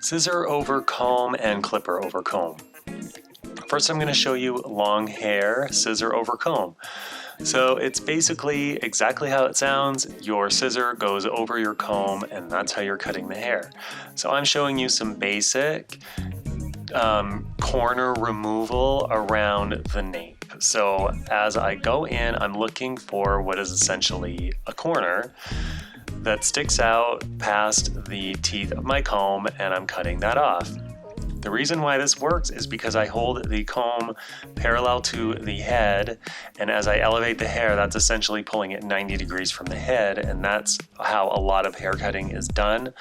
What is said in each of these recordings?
Scissor-Over-Comb and Clipper-Over-Comb. First, I'm going to show you long hair scissor-over-comb. So it's basically exactly how it sounds. Your scissor goes over your comb and that's how you're cutting the hair. So I'm showing you some basic corner removal around the nape. So as I go in, I'm looking for what is essentially a corner that sticks out past the teeth of my comb, and I'm cutting that off. The reason why this works is because I hold the comb parallel to the head, and as I elevate the hair, that's essentially pulling it 90 degrees from the head, and that's how a lot of hair cutting is done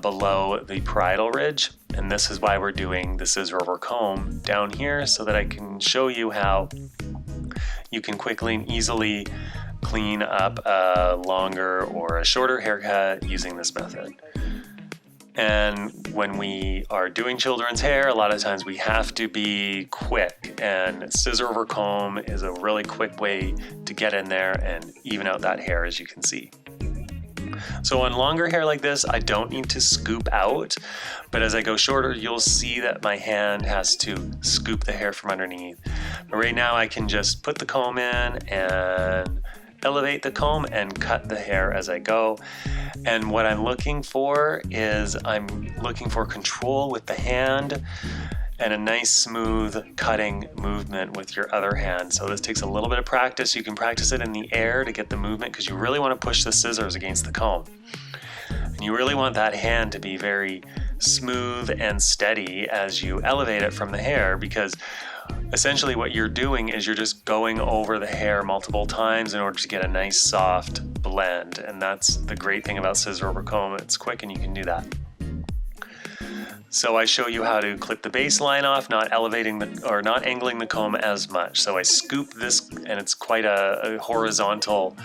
below the parietal ridge. And this is why we're doing the scissor over comb down here, so that I can show you how you can quickly and easily clean up a longer or a shorter haircut using this method. And when we are doing children's hair, a lot of times we have to be quick, and scissor over comb is a really quick way to get in there and even out that hair, as you can see. So on longer hair like this, I don't need to scoop out, but as I go shorter, you'll see that my hand has to scoop the hair from underneath. But right now I can just put the comb in and elevate the comb and cut the hair as I go. And what I'm looking for is I'm looking for control with the hand and a nice smooth cutting movement with your other hand. So this takes a little bit of practice. You can practice it in the air to get the movement, because you really want to push the scissors against the comb. And you really want that hand to be very smooth and steady as you elevate it from the hair, because essentially what you're doing is you're just going over the hair multiple times in order to get a nice soft blend. And that's the great thing about scissor over comb. It's quick and you can do that. So I show you how to clip the baseline off, not elevating or not angling the comb as much. So I scoop this, and it's quite a horizontal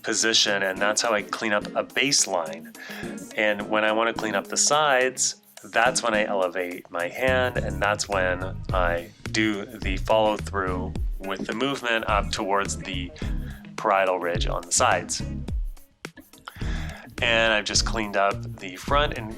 position, and that's how I clean up a baseline. And when I want to clean up the sides, that's when I elevate my hand, and that's when I do the follow through with the movement up towards the parietal ridge on the sides. And I've just cleaned up the front and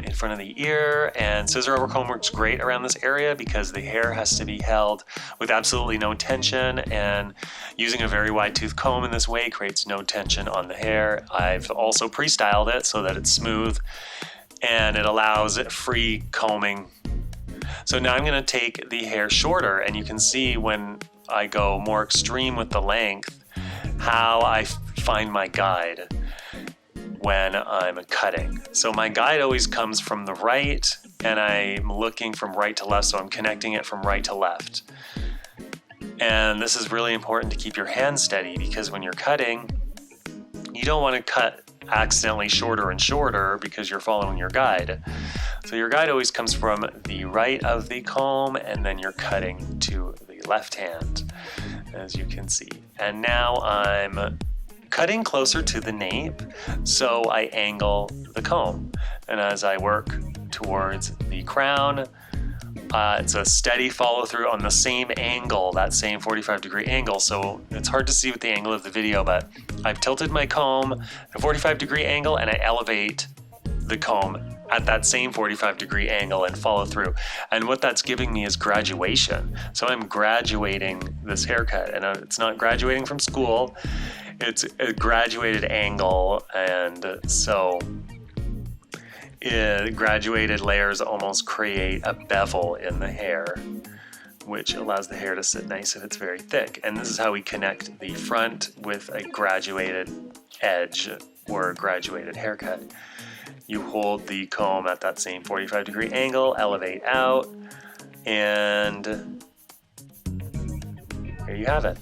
in front of the ear, and scissor over comb works great around this area because the hair has to be held with absolutely no tension, and using a very wide tooth comb in this way creates no tension on the hair. I've also pre-styled it so that it's smooth and it allows free combing. So now I'm going to take the hair shorter, and you can see when I go more extreme with the length how I find my guide when I'm cutting. So my guide always comes from the right, and I'm looking from right to left, so I'm connecting it from right to left. And this is really important to keep your hand steady, because when you're cutting, you don't want to cut accidentally shorter and shorter because you're following your guide. So your guide always comes from the right of the comb, and then you're cutting to the left hand, as you can see. And now I'm cutting closer to the nape, so I angle the comb. And as I work towards the crown, it's a steady follow through on the same angle, that same 45-degree angle. So it's hard to see with the angle of the video, but I've tilted my comb at a 45-degree angle, and I elevate the comb at that same 45-degree angle and follow through. And what that's giving me is graduation. So I'm graduating this haircut, and it's not graduating from school, it's a graduated angle. And so graduated layers almost create a bevel in the hair, which allows the hair to sit nice if it's very thick. And this is how we connect the front with a graduated edge or a graduated haircut. You hold the comb at that same 45-degree angle, elevate out, and here you have it.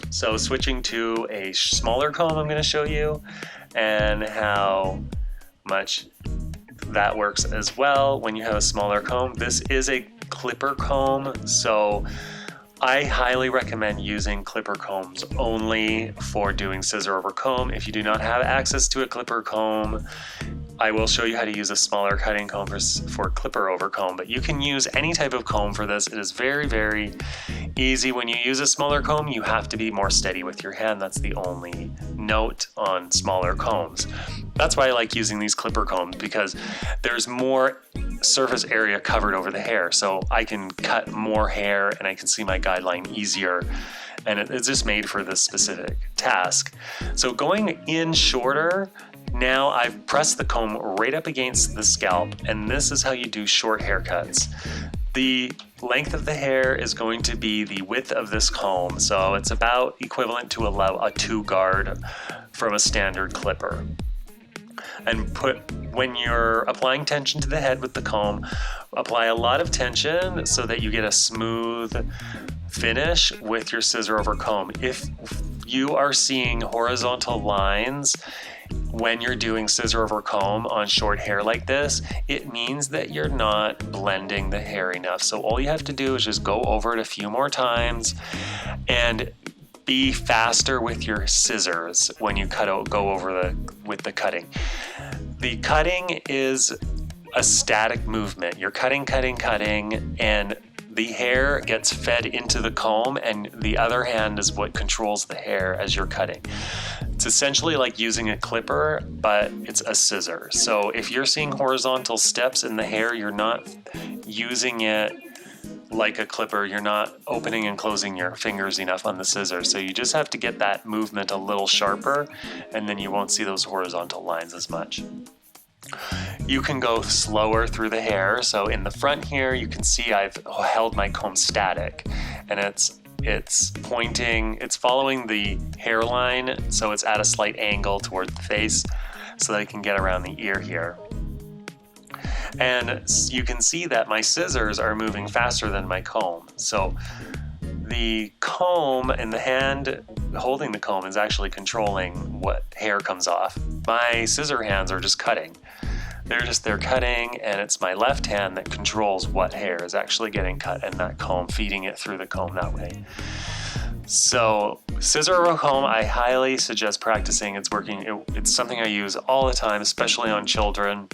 So switching to a smaller comb, I'm going to show you, and how much that works as well when you have a smaller comb. This is a clipper comb, so I highly recommend using clipper combs only for doing scissor over comb. If you do not have access to a clipper comb, I will show you how to use a smaller cutting comb for Clipper-Over-Comb, but you can use any type of comb for this. It is very, very easy. When you use a smaller comb, you have to be more steady with your hand. That's the only note on smaller combs. That's why I like using these clipper combs, because there's more surface area covered over the hair. So I can cut more hair and I can see my guideline easier. And it's just made for this specific task. So going in shorter, now I've pressed the comb right up against the scalp, and this is how you do short haircuts. The length of the hair is going to be the width of this comb, so it's about equivalent to a 2 guard from a standard clipper. And when you're applying tension to the head with the comb, apply a lot of tension so that you get a smooth finish with your Scissor-Over-Comb. If you are seeing horizontal lines when you're doing Scissor-Over-Comb on short hair like this, it means that you're not blending the hair enough. So all you have to do is just go over it a few more times and be faster with your scissors when you go over with the cutting. The cutting is a static movement. You're cutting, and the hair gets fed into the comb, and the other hand is what controls the hair as you're cutting. It's essentially like using a clipper, but it's a scissor. So if you're seeing horizontal steps in the hair, you're not using it like a clipper. You're not opening and closing your fingers enough on the scissors. So you just have to get that movement a little sharper, and then you won't see those horizontal lines as much. You can go slower through the hair. So in the front here, you can see I've held my comb static, and it's pointing, it's following the hairline, so it's at a slight angle towards the face so that I can get around the ear here. And you can see that my scissors are moving faster than my comb. So the comb and the hand holding the comb is actually controlling what hair comes off. My scissor hands are just cutting. They're cutting, and it's my left hand that controls what hair is actually getting cut, and that comb feeding it through the comb that way. So Scissor-Over-Comb, I highly suggest practicing. It's working. It's something I use all the time, especially on children.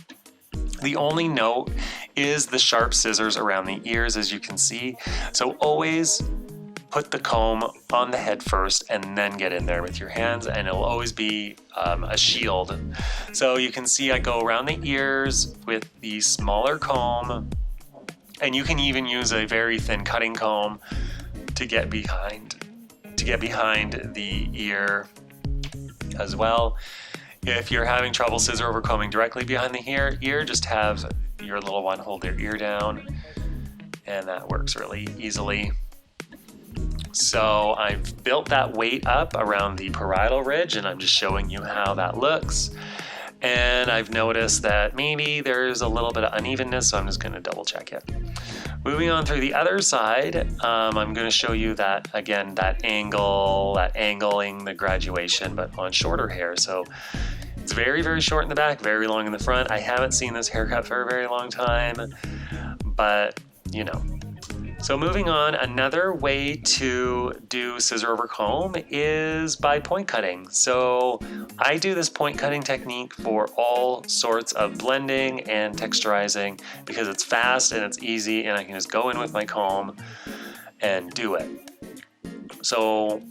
The only note is the sharp scissors around the ears, as you can see. So always put the comb on the head first and then get in there with your hands, and it'll always be a shield. So you can see I go around the ears with the smaller comb, and you can even use a very thin cutting comb to get behind the ear as well. If you're having trouble Scissor-Over-Combing directly behind the ear, just have your little one hold their ear down, and that works really easily. So I've built that weight up around the parietal ridge, and I'm just showing you how that looks. And I've noticed that maybe there's a little bit of unevenness, so I'm just going to double check it. Moving on through the other side, I'm going to show you that, again, that angling the graduation, but on shorter hair. So it's very, very short in the back, very long in the front. I haven't seen this haircut for a very long time, but you know. So moving on, another way to do Scissor-Over-Comb is by point cutting. So I do this point cutting technique for all sorts of blending and texturizing because it's fast and it's easy, and I can just go in with my comb and do it. So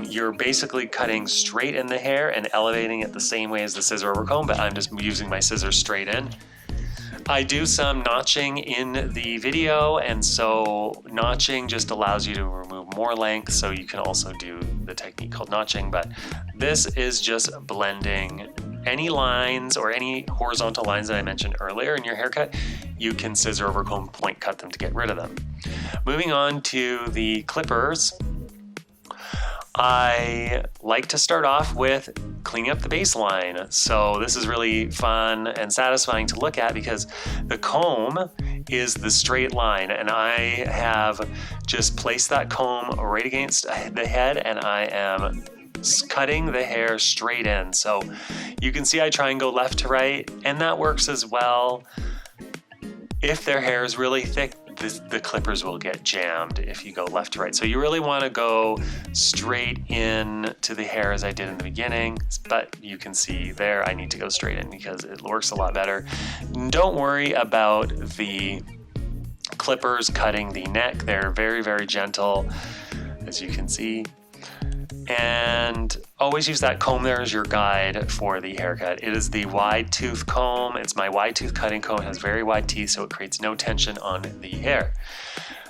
you're basically cutting straight in the hair and elevating it the same way as the Scissor-Over-Comb, but I'm just using my scissors straight in. I do some notching in the video, and so notching just allows you to remove more length, so you can also do the technique called notching, but this is just blending any lines or any horizontal lines that I mentioned earlier in your haircut. You can Scissor-Over-Comb point cut them to get rid of them. Moving on to the clippers, I like to start off with cleaning up the baseline. So this is really fun and satisfying to look at because the comb is the straight line, and I have just placed that comb right against the head, and I am cutting the hair straight in. So you can see I try and go left to right, and that works as well. If their hair is really thick, the clippers will get jammed if you go left to right. So you really want to go straight in to the hair as I did in the beginning, but you can see there I need to go straight in because it works a lot better. Don't worry about the clippers cutting the neck. They're very, very gentle, as you can see. And always use that comb there as your guide for the haircut. It is the wide tooth comb. It's my wide tooth cutting comb. It has very wide teeth, so it creates no tension on the hair.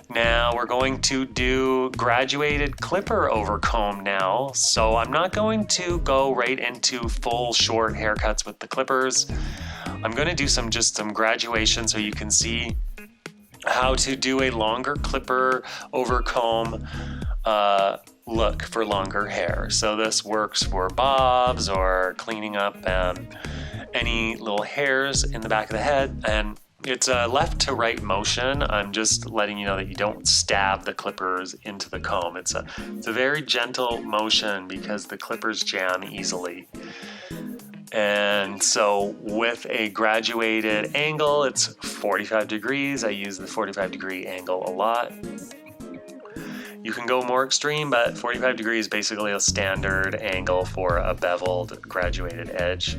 Now we're going to do graduated clipper-over-comb now. So I'm not going to go right into full short haircuts with the clippers. I'm going to do some graduation so you can see how to do a longer clipper-over-comb look for longer hair. So this works for bobs or cleaning up any little hairs in the back of the head. And it's a left to right motion. I'm just letting you know that you don't stab the clippers into the comb. It's a very gentle motion because the clippers jam easily. And so with a graduated angle, it's 45 degrees. I use the 45-degree angle a lot. You can go more extreme, but 45 degrees is basically a standard angle for a beveled graduated edge.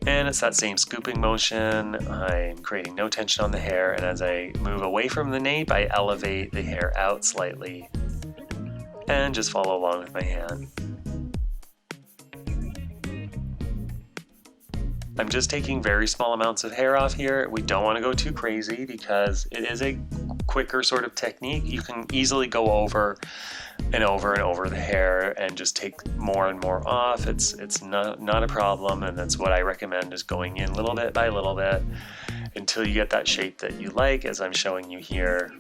And it's that same scooping motion. I'm creating no tension on the hair, and as I move away from the nape, I elevate the hair out slightly and just follow along with my hand. I'm just taking very small amounts of hair off here. We don't want to go too crazy because it is a quicker sort of technique. You can easily go over and over and over the hair and just take more and more off. It's not a problem, and that's what I recommend, is going in little bit by little bit until you get that shape that you like, as I'm showing you here.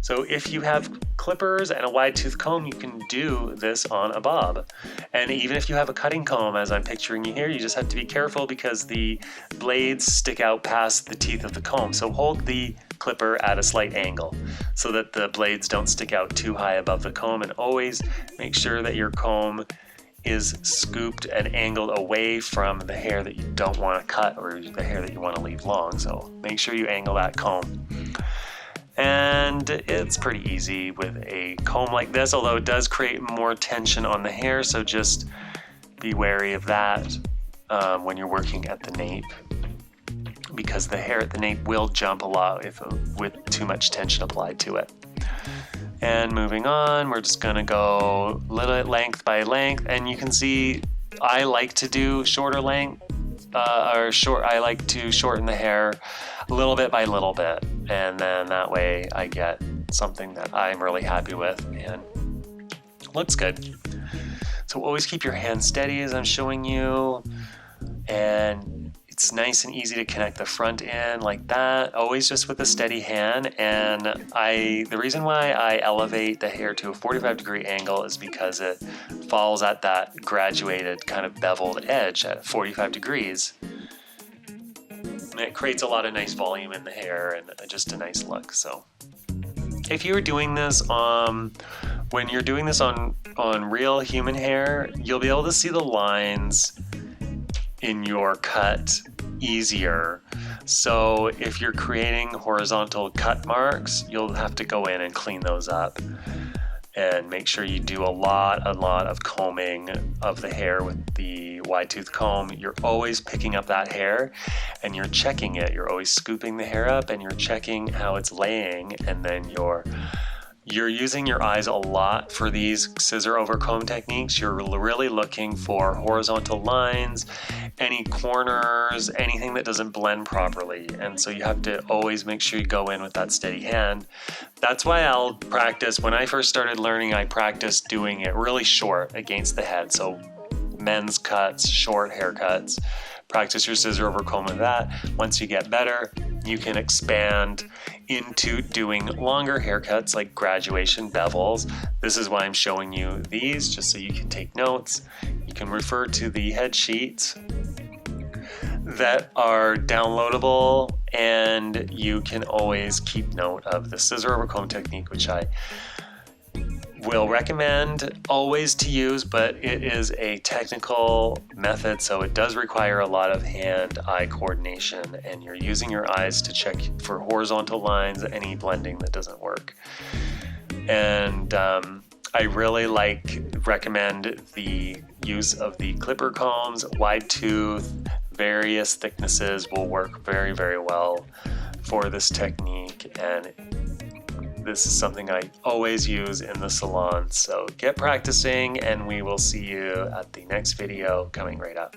So if you have clippers and a wide tooth comb, you can do this on a bob. And even if you have a cutting comb, as I'm picturing you here, you just have to be careful because the blades stick out past the teeth of the comb. So hold the clipper at a slight angle so that the blades don't stick out too high above the comb, and always make sure that your comb is scooped and angled away from the hair that you don't want to cut or the hair that you want to leave long. So make sure you angle that comb. And it's pretty easy with a comb like this, although it does create more tension on the hair, so just be wary of that when you're working at the nape, because the hair at the nape will jump a lot with too much tension applied to it. And moving on, we're just gonna go little length by length, and you can see I like to do shorter length, I like to shorten the hair little bit by little bit, and then that way I get something that I'm really happy with and looks good. So always keep your hand steady as I'm showing you, and it's nice and easy to connect the front end like that, always just with a steady hand. And the reason why I elevate the hair to a 45-degree angle is because it falls at that graduated kind of beveled edge at 45 degrees. And it creates a lot of nice volume in the hair and just a nice look. So if you were doing this when you're doing this on real human hair, you'll be able to see the lines in your cut easier. So if you're creating horizontal cut marks, you'll have to go in and clean those up and make sure you do a lot of combing of the hair with the wide tooth comb. You're always picking up that hair and you're checking it. You're always scooping the hair up and you're checking how it's laying, and then you're using your eyes a lot for these scissor-over-comb techniques. You're really looking for horizontal lines, any corners, anything that doesn't blend properly. And so you have to always make sure you go in with that steady hand. That's why I'll practice. When I first started learning, I practiced doing it really short against the head. So men's cuts, short haircuts. Practice your scissor-over-comb with that. Once you get better, you can expand into doing longer haircuts like graduation bevels. This is why I'm showing you these, just so you can take notes. You can refer to the head sheets that are downloadable, and you can always keep note of the scissor-over-comb technique, which I will recommend always to use, but it is a technical method, so it does require a lot of hand-eye coordination, and you're using your eyes to check for horizontal lines, any blending that doesn't work. And I really recommend the use of the clipper combs. Wide tooth, various thicknesses will work very, very well for this technique, and this is something I always use in the salon. So get practicing, and we will see you at the next video coming right up.